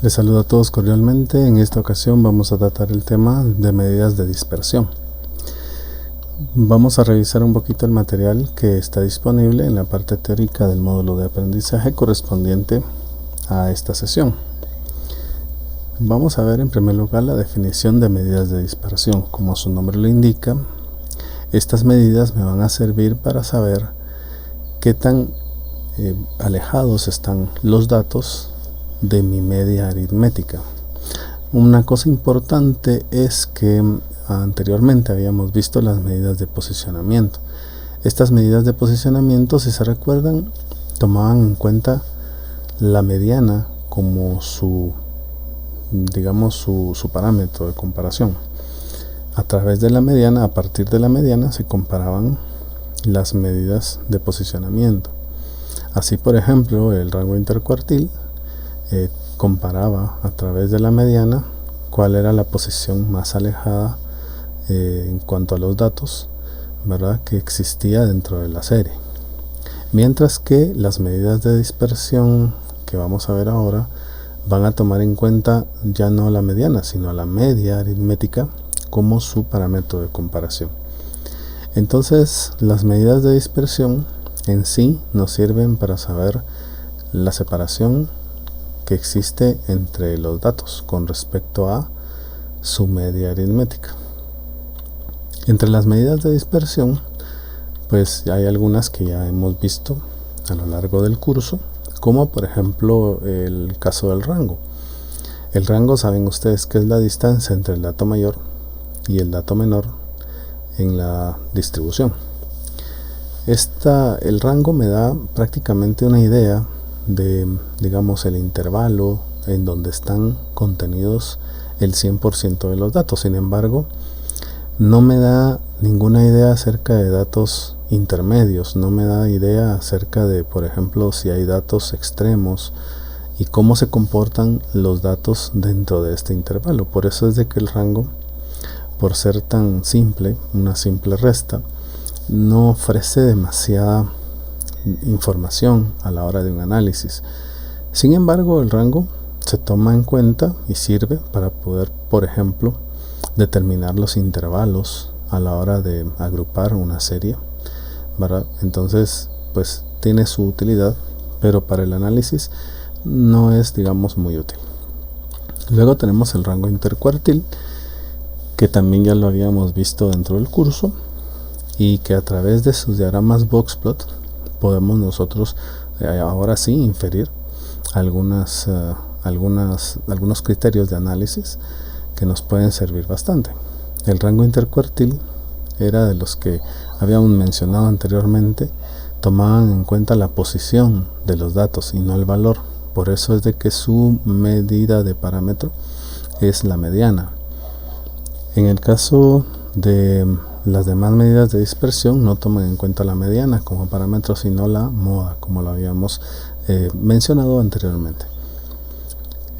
Les saludo a todos cordialmente. En esta ocasión vamos a tratar el tema de medidas de dispersión. Vamos a revisar un poquito el material que está disponible en la parte teórica del módulo de aprendizaje correspondiente a esta sesión. Vamos a ver en primer lugar la definición de medidas de dispersión. Como su nombre lo indica, estas medidas me van a servir para saber qué tan alejados están los datos de mi media aritmética. Una cosa importante es que anteriormente habíamos visto las medidas de posicionamiento. Estas medidas de posicionamiento, si se recuerdan, tomaban en cuenta la mediana como su parámetro de comparación. A través de la mediana, a partir de la mediana, se comparaban las medidas de posicionamiento. Así, por ejemplo, el rango intercuartil comparaba a través de la mediana cuál era la posición más alejada en cuanto a los datos, ¿verdad?, que existía dentro de la serie. Mientras que las medidas de dispersión que vamos a ver ahora van a tomar en cuenta ya no la mediana, sino la media aritmética como su parámetro de comparación. Entonces, las medidas de dispersión en sí nos sirven para saber la separación que existe entre los datos con respecto a su media aritmética. Entre las medidas de dispersión, pues hay algunas que ya hemos visto a lo largo del curso, como por ejemplo el caso del rango. El rango, saben ustedes que es la distancia entre el dato mayor y el dato menor en la distribución. El rango me da prácticamente una idea de, digamos, el intervalo en donde están contenidos el 100% de los datos. Sin embargo, no me da ninguna idea acerca de datos intermedios, no me da idea acerca de, por ejemplo, si hay datos extremos y cómo se comportan los datos dentro de este intervalo. Por eso es de que el rango, por ser tan simple, una simple resta, no ofrece demasiada información a la hora de un análisis. Sin embargo, el rango se toma en cuenta y sirve para poder, por ejemplo, determinar los intervalos a la hora de agrupar una serie, ¿verdad? Entonces, pues tiene su utilidad, pero para el análisis no es, digamos, muy útil. Luego tenemos el rango intercuartil, que también ya lo habíamos visto dentro del curso, y que a través de sus diagramas boxplot podemos nosotros ahora sí inferir algunos criterios de análisis que nos pueden servir bastante. El rango intercuartil era de los que habíamos mencionado anteriormente, tomaban en cuenta la posición de los datos y no el valor. Por eso es de que su medida de parámetro es la mediana. En el caso de las demás medidas de dispersión no toman en cuenta la mediana como parámetro, sino la moda, como lo habíamos mencionado anteriormente.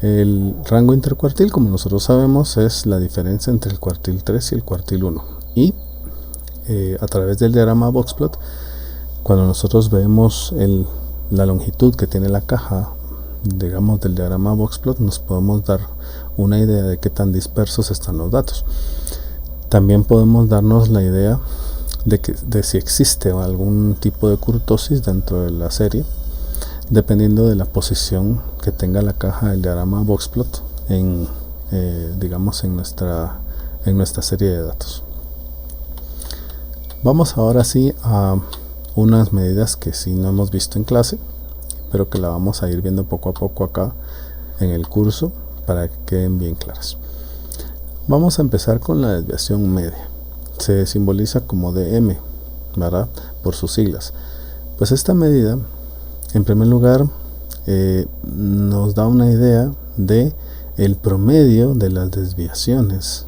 El rango intercuartil, como nosotros sabemos, es la diferencia entre el cuartil 3 y el cuartil 1. Y a través del diagrama boxplot, cuando nosotros vemos la longitud que tiene la caja, digamos, del diagrama boxplot, nos podemos dar una idea de qué tan dispersos están los datos. También podemos darnos la idea de si existe algún tipo de kurtosis dentro de la serie, dependiendo de la posición que tenga la caja del diagrama boxplot en nuestra serie de datos. Vamos ahora sí a unas medidas que sí no hemos visto en clase, pero que la vamos a ir viendo poco a poco acá en el curso para que queden bien claras. Vamos a empezar con la desviación media. Se simboliza como dm, ¿verdad?, por sus siglas. Pues esta medida, en primer lugar, nos da una idea de el promedio de las desviaciones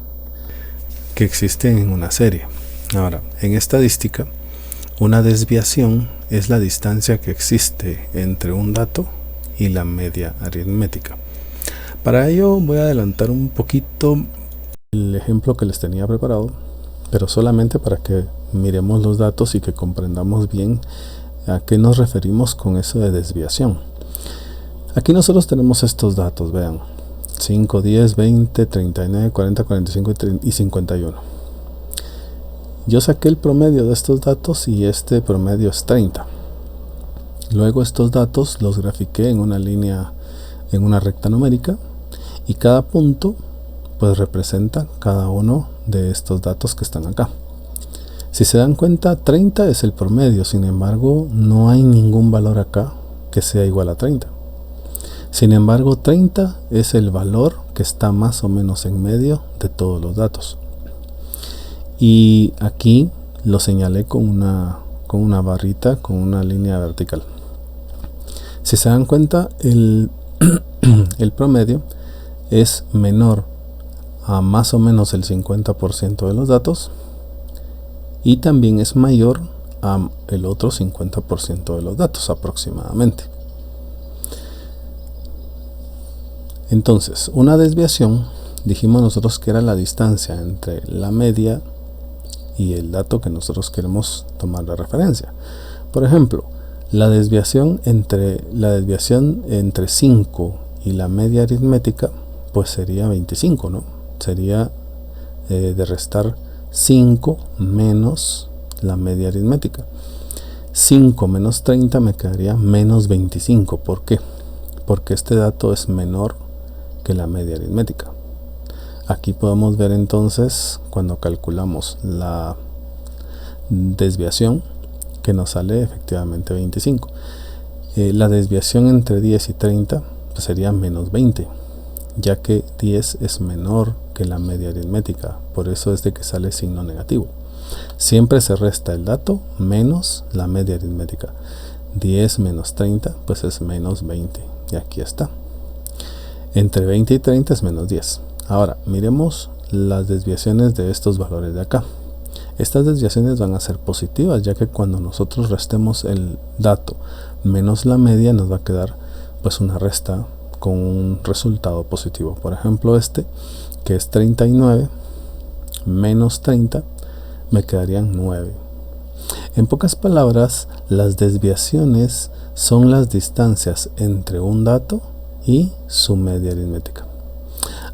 que existen en una serie. Ahora, en estadística, una desviación es la distancia que existe entre un dato y la media aritmética. Para ello voy a adelantar un poquito el ejemplo que les tenía preparado, pero solamente para que miremos los datos y que comprendamos bien a qué nos referimos con eso de desviación. Aquí nosotros tenemos estos datos, vean, 5, 10, 20, 39, 40, 45 y 51. Yo saqué el promedio de estos datos y este promedio es 30. Luego estos datos los grafiqué en una línea, en una recta numérica, y cada punto pues representa cada uno de estos datos que están acá. Si se dan cuenta, 30 es el promedio, sin embargo no hay ningún valor acá que sea igual a 30. Sin embargo, 30 es el valor que está más o menos en medio de todos los datos. Y aquí lo señalé con una barrita, con una línea vertical. Si se dan cuenta, el promedio es menor a más o menos el 50% de los datos, y también es mayor a el otro 50% de los datos aproximadamente. Entonces, una desviación, dijimos nosotros que era la distancia entre la media y el dato que nosotros queremos tomar de referencia. Por ejemplo, la desviación entre 5 y la media aritmética pues sería 25, ¿no? Sería de restar 5 menos la media aritmética. 5 menos 30 me quedaría menos 25. ¿Por qué? Porque este dato es menor que la media aritmética. Aquí podemos ver entonces, cuando calculamos la desviación, que nos sale efectivamente 25. La desviación entre 10 y 30 pues sería menos 20, ya que 10 es menor que la media aritmética, por eso es de que sale signo negativo. Siempre se resta el dato menos la media aritmética. 10 menos 30 pues es menos 20, y aquí está. Entre 20 y 30 es menos 10. Ahora miremos las desviaciones de estos valores de acá. Estas desviaciones van a ser positivas, ya que cuando nosotros restemos el dato menos la media nos va a quedar pues una resta con un resultado positivo. Por ejemplo, este que es 39 menos 30 me quedarían 9. En pocas palabras, las desviaciones son las distancias entre un dato y su media aritmética.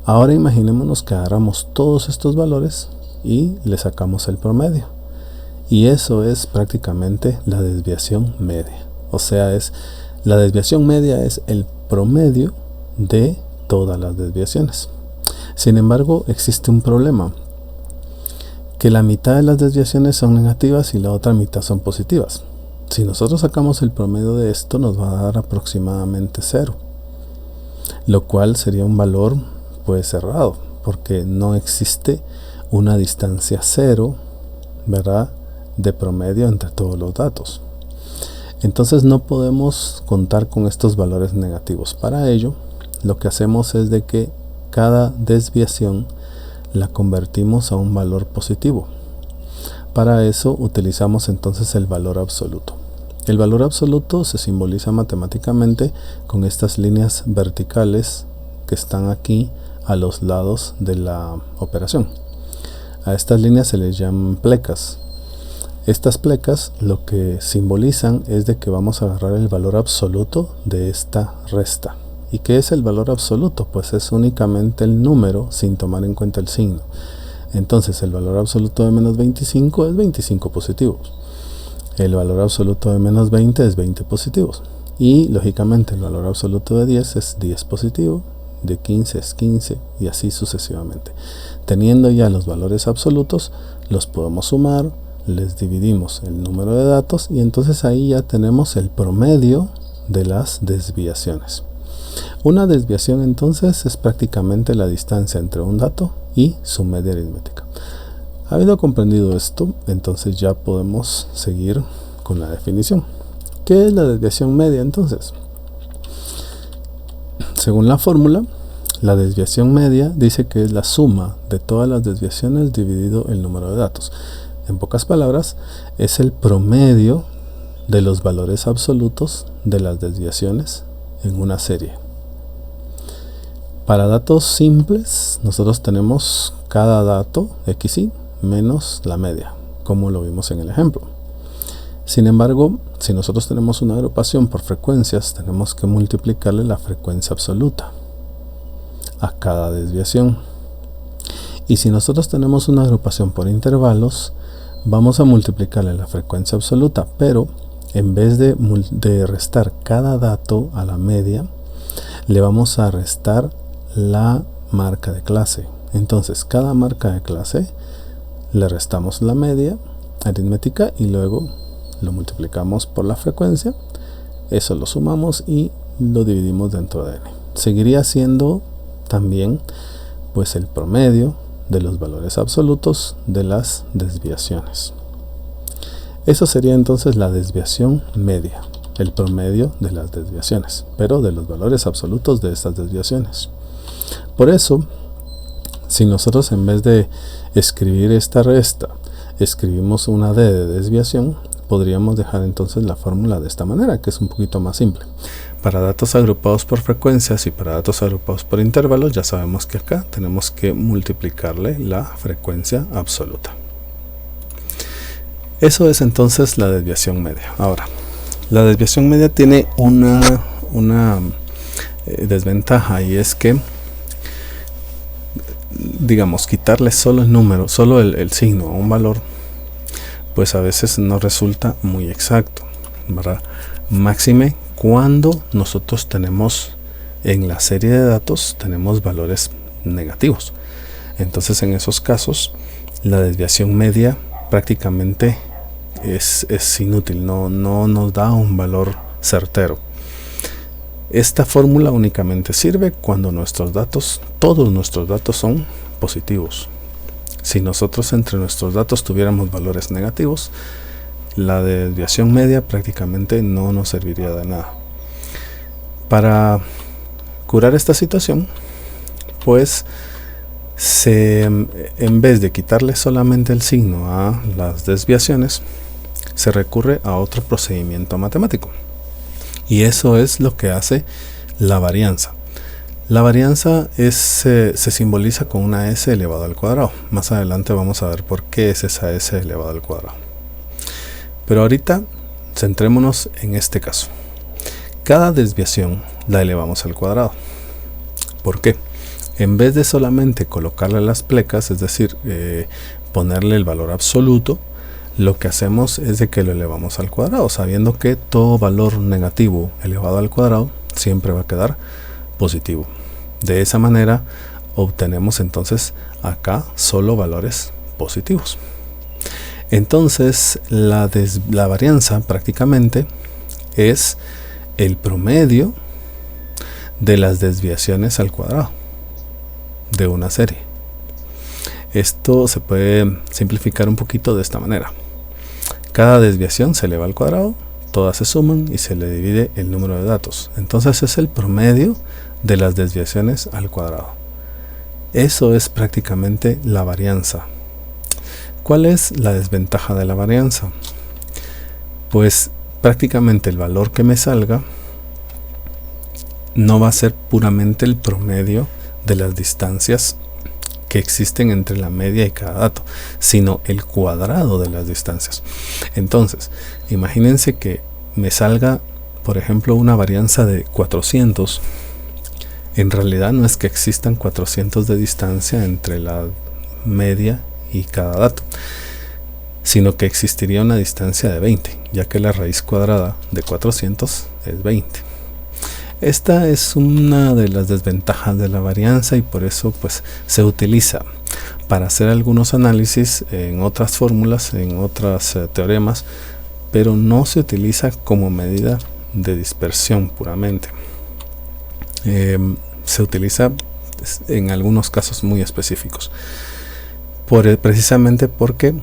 Ahora imaginémonos que agarramos todos estos valores y le sacamos el promedio, y eso es prácticamente la desviación media. O sea, la desviación media es el promedio de todas las desviaciones. Sin embargo, existe un problema, que la mitad de las desviaciones son negativas y la otra mitad son positivas. Si nosotros sacamos el promedio de esto, nos va a dar aproximadamente 0, lo cual sería un valor pues cerrado, porque no existe una distancia 0, ¿verdad?, de promedio entre todos los datos. Entonces no podemos contar con estos valores negativos. Para ello, lo que hacemos es de que cada desviación la convertimos a un valor positivo. Para eso utilizamos entonces el valor absoluto. El valor absoluto se simboliza matemáticamente con estas líneas verticales que están aquí a los lados de la operación. A estas líneas se les llaman plecas. Estas plecas lo que simbolizan es de que vamos a agarrar el valor absoluto de esta resta. ¿Y qué es el valor absoluto? Pues es únicamente el número sin tomar en cuenta el signo. Entonces el valor absoluto de menos 25 es 25 positivos. El valor absoluto de menos 20 es 20 positivos. Y lógicamente el valor absoluto de 10 es 10 positivo, de 15 es 15, y así sucesivamente. Teniendo ya los valores absolutos, los podemos sumar, les dividimos el número de datos y entonces ahí ya tenemos el promedio de las desviaciones. Una desviación entonces es prácticamente la distancia entre un dato y su media aritmética. Habiendo comprendido esto, entonces ya podemos seguir con la definición. ¿Qué es la desviación media entonces? Según la fórmula, la desviación media dice que es la suma de todas las desviaciones dividido el número de datos. En pocas palabras, es el promedio de los valores absolutos de las desviaciones en una serie. Para datos simples, nosotros tenemos cada dato xi menos la media, como lo vimos en el ejemplo. Sin embargo, si nosotros tenemos una agrupación por frecuencias, tenemos que multiplicarle la frecuencia absoluta. a cada desviación. Y si nosotros tenemos una agrupación por intervalos, vamos a multiplicarle la frecuencia absoluta, pero en vez de restar cada dato a la media, le vamos a restar la marca de clase. Entonces, cada marca de clase le restamos la media aritmética y luego lo multiplicamos por la frecuencia. Eso lo sumamos y lo dividimos dentro de n. Seguiría siendo también pues el promedio de los valores absolutos de las desviaciones. Eso sería entonces la desviación media, el promedio de las desviaciones, pero de los valores absolutos de estas desviaciones. Por eso, si nosotros en vez de escribir esta resta, escribimos una d de desviación, podríamos dejar entonces la fórmula de esta manera, que es un poquito más simple. Para datos agrupados por frecuencias y para datos agrupados por intervalos, ya sabemos que acá tenemos que multiplicarle la frecuencia absoluta. Eso es entonces la desviación media. Ahora, la desviación media tiene una desventaja, y es que, digamos, quitarle solo el número, solo el signo a un valor, pues a veces no resulta muy exacto, ¿verdad? Máxime cuando nosotros tenemos en la serie de datos tenemos valores negativos. Entonces en esos casos la desviación media prácticamente es inútil, no nos da un valor certero. Esta fórmula únicamente sirve cuando nuestros datos, todos nuestros datos son positivos. Si nosotros entre nuestros datos tuviéramos valores negativos, la desviación media prácticamente no nos serviría de nada. Para curar esta situación, pues en vez de quitarle solamente el signo a las desviaciones, se recurre a otro procedimiento matemático. Y eso es lo que hace la varianza. La varianza se simboliza con una s elevado al cuadrado. Más adelante vamos a ver por qué es esa s elevado al cuadrado. Pero ahorita centrémonos en este caso. Cada desviación la elevamos al cuadrado. ¿Por qué? En vez de solamente colocarle las plecas, es decir, ponerle el valor absoluto, lo que hacemos es de que lo elevamos al cuadrado, sabiendo que todo valor negativo elevado al cuadrado siempre va a quedar positivo. De esa manera obtenemos entonces acá solo valores positivos. Entonces la varianza prácticamente es el promedio de las desviaciones al cuadrado de una serie. Esto se puede simplificar un poquito de esta manera. Cada desviación se eleva al cuadrado, todas se suman y se le divide el número de datos. Entonces es el promedio de las desviaciones al cuadrado. Eso es prácticamente la varianza. ¿Cuál es la desventaja de la varianza? Pues prácticamente el valor que me salga no va a ser puramente el promedio de las distancias que existen entre la media y cada dato, sino el cuadrado de las distancias. Entonces, imagínense que me salga, por ejemplo, una varianza de 400. En realidad no es que existan 400 de distancia entre la media y cada dato, sino que existiría una distancia de 20, ya que la raíz cuadrada de 400 es 20. Esta es una de las desventajas de la varianza y por eso pues se utiliza para hacer algunos análisis en otras fórmulas, en otros teoremas, pero no se utiliza como medida de dispersión puramente. Se utiliza en algunos casos muy específicos, precisamente porque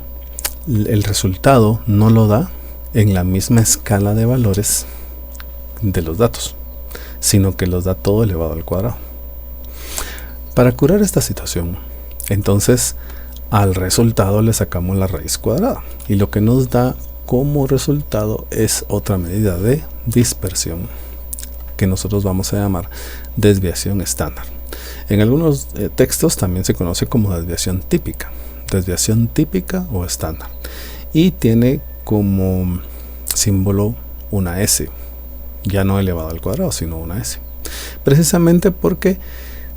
el resultado no lo da en la misma escala de valores de los datos, sino que los da todo elevado al cuadrado. Para curar esta situación, entonces al resultado le sacamos la raíz cuadrada y lo que nos da como resultado es otra medida de dispersión que nosotros vamos a llamar desviación estándar. En algunos textos también se conoce como desviación típica o estándar, y tiene como símbolo una S, ya no elevado al cuadrado, sino una S, precisamente porque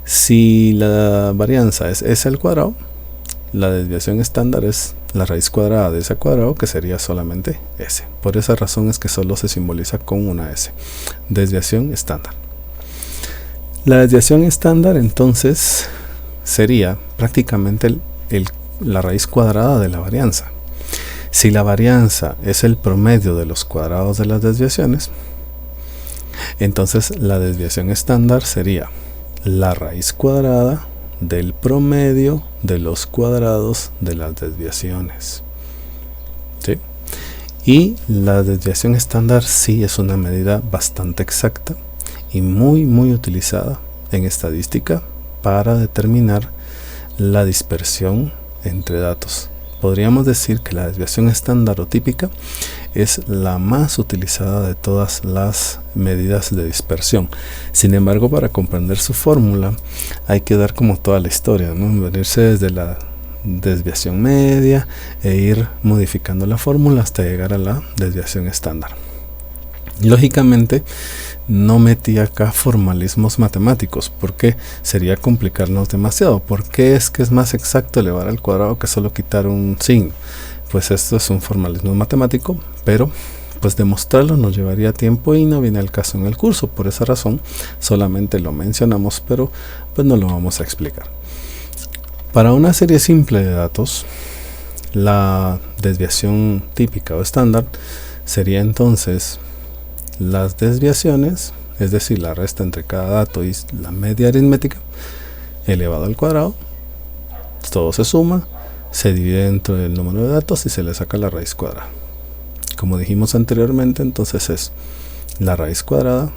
Si la varianza es s al cuadrado, la desviación estándar es la raíz cuadrada de s al cuadrado, que sería solamente s. Por esa razón es que solo se simboliza con una s. Desviación estándar. La desviación estándar entonces sería prácticamente la raíz cuadrada de la varianza. Si la varianza es el promedio de los cuadrados de las desviaciones, entonces la desviación estándar sería la raíz cuadrada del promedio de los cuadrados de las desviaciones. ¿Sí? Y la desviación estándar sí es una medida bastante exacta y muy utilizada en estadística para determinar la dispersión entre datos. Podríamos decir que la desviación estándar o típica es la más utilizada de todas las medidas de dispersión. Sin embargo, para comprender su fórmula hay que dar como toda la historia, ¿no? Venirse desde la desviación media e ir modificando la fórmula hasta llegar a la desviación estándar. Lógicamente no metí acá formalismos matemáticos porque sería complicarnos demasiado. ¿Por qué es que es más exacto elevar al cuadrado que solo quitar un signo? Pues esto es un formalismo matemático, pero pues demostrarlo nos llevaría tiempo y no viene al caso en el curso. Por esa razón solamente lo mencionamos, pero pues no lo vamos a explicar. Para una serie simple de datos, la desviación típica o estándar sería entonces las desviaciones, es decir, la resta entre cada dato y la media aritmética elevado al cuadrado. Todo se suma, se divide dentro del número de datos y se le saca la raíz cuadrada. Como dijimos anteriormente, entonces es la raíz cuadrada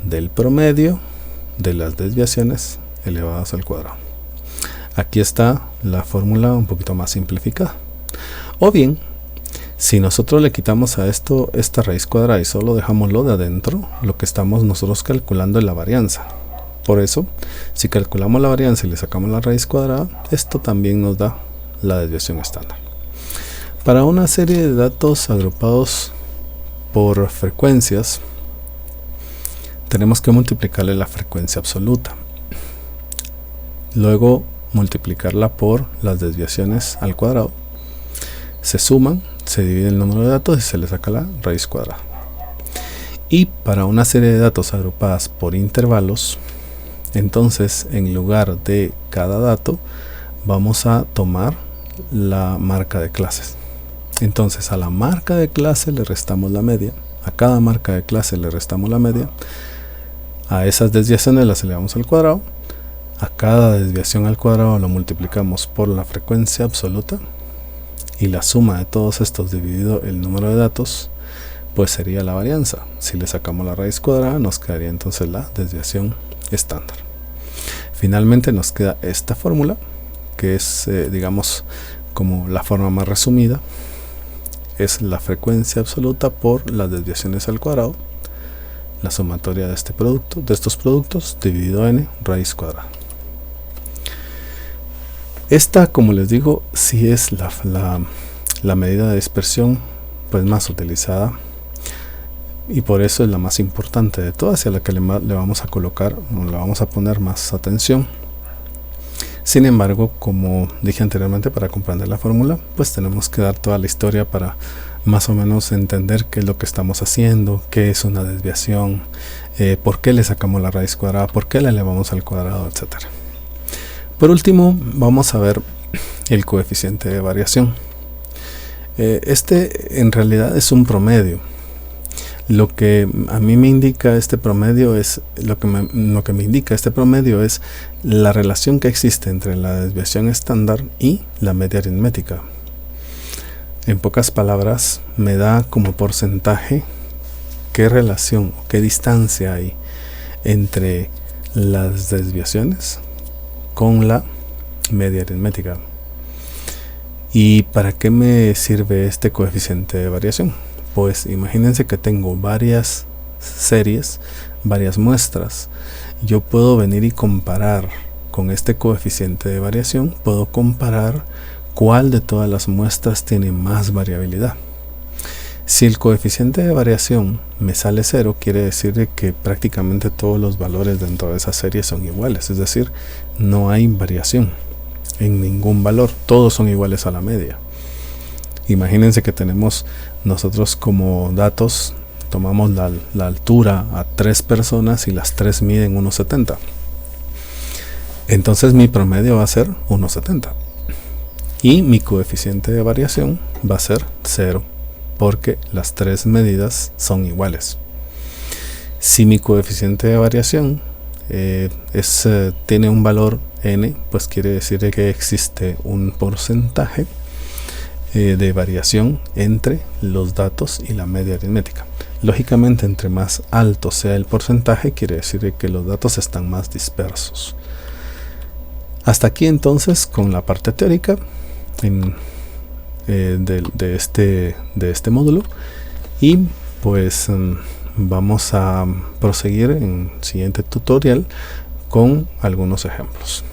del promedio de las desviaciones elevadas al cuadrado. Aquí está la fórmula un poquito más simplificada. O bien, si nosotros le quitamos a esto esta raíz cuadrada y solo dejamos lo de adentro, lo que estamos nosotros calculando es la varianza. Por eso, si calculamos la varianza y le sacamos la raíz cuadrada, esto también nos da la desviación estándar. Para una serie de datos agrupados por frecuencias, tenemos que multiplicarle la frecuencia absoluta. Luego multiplicarla por las desviaciones al cuadrado. Se suman, se divide el número de datos y se le saca la raíz cuadrada. Y para una serie de datos agrupadas por intervalos, entonces en lugar de cada dato vamos a tomar la marca de clases. Entonces a la marca de clase le restamos la media, a cada marca de clase le restamos la media, a esas desviaciones las elevamos al cuadrado, a cada desviación al cuadrado lo multiplicamos por la frecuencia absoluta y la suma de todos estos dividido el número de datos pues sería la varianza. Si le sacamos la raíz cuadrada nos quedaría entonces la desviación estándar. Finalmente nos queda esta fórmula que es digamos como la forma más resumida, es la frecuencia absoluta por las desviaciones al cuadrado, la sumatoria de este producto, de estos productos dividido n raíz cuadrada. Esta, como les digo, sí es la medida de dispersión pues más utilizada y por eso es la más importante de todas y a la que le vamos a colocar o le vamos a poner más atención. Sin embargo, como dije anteriormente, para comprender la fórmula pues tenemos que dar toda la historia para más o menos entender qué es lo que estamos haciendo, qué es una desviación, por qué le sacamos la raíz cuadrada, por qué la elevamos al cuadrado, etcétera. Por último, vamos a ver el coeficiente de variación. Este en realidad es un promedio. Lo que a mí me indica este promedio es lo que me indica este promedio es la relación que existe entre la desviación estándar y la media aritmética. En pocas palabras, me da como porcentaje qué relación, qué distancia hay entre las desviaciones con la media aritmética. ¿Y para qué me sirve este coeficiente de variación? Pues imagínense que tengo varias series, varias muestras. Yo puedo venir y comparar con este coeficiente de variación, puedo comparar cuál de todas las muestras tiene más variabilidad. Si el coeficiente de variación me sale 0, quiere decir que prácticamente todos los valores dentro de esa serie son iguales, es decir, no hay variación en ningún valor, todos son iguales a la media. Imagínense que tenemos nosotros como datos, tomamos la altura a 3 personas y las 3 miden 1,70. Entonces mi promedio va a ser 1,70 y mi coeficiente de variación va a ser 0 porque las 3 medidas son iguales. Si mi coeficiente de variación tiene un valor n, pues quiere decir que existe un porcentaje de variación entre los datos y la media aritmética. Lógicamente, entre más alto sea el porcentaje, quiere decir que los datos están más dispersos. Hasta aquí entonces con la parte teórica de este módulo, y pues vamos a proseguir en el siguiente tutorial con algunos ejemplos.